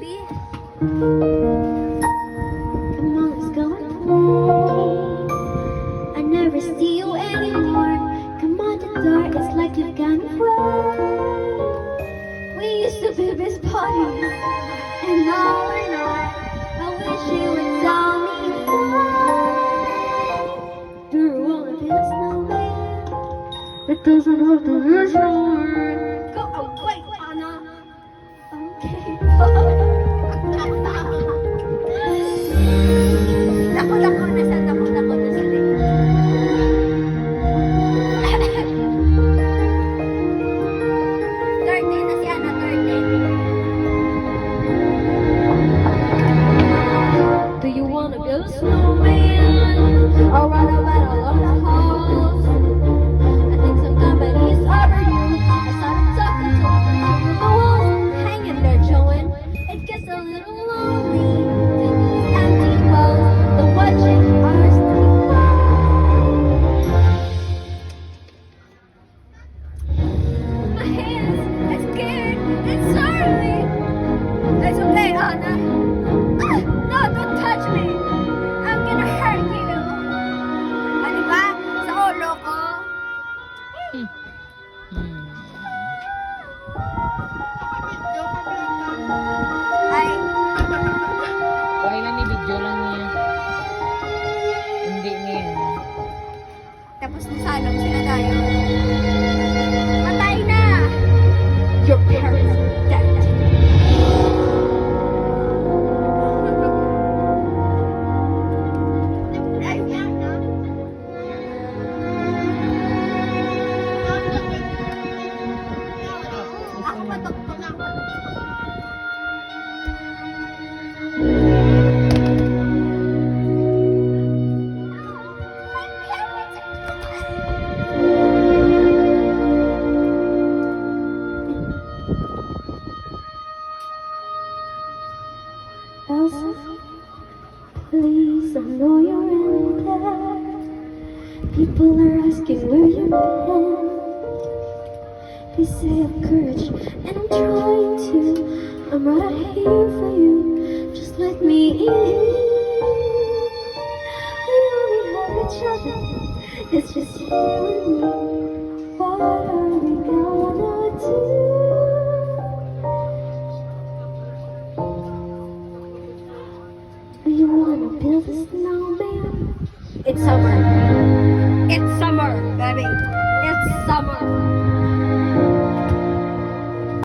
baby. Come on, let's go and play. I never see you anymore. Come on, the door is like you've gone away. We used to be best buddies, and on, I wish you would tell me why. Do you wanna be a snowman? It doesn't have to be snowman. Go away, Anna. Okay, bye. Dako-dako na sa Thirteen na si Ana, 13. Do you wanna build a snowman or run a battle of the halls? I think some companies over you. I started talking to the walls hanging there, showing it gets a little lonely. These empty walls, the watching are still my hands are scared and sorry. It's okay, Ana. Ah, no, don't touch me. I'm gonna hurt you. Ano ba? Sa ulo ko? Ay, Okay lang ni video lang niya. Hindi niya. tapos nasalok sila tayo. Matay na! Your parents are dead. Ay, ako patok-tok ako. Elsa, please, I know you're in there. People are asking where you've been. They say have courage, and I'm trying to. I'm right here for you. Just let me in. We only have each other. It's just you and me. What are we gonna do? Do you wanna build a snowman? It's summer. It's summer, baby. It's summer.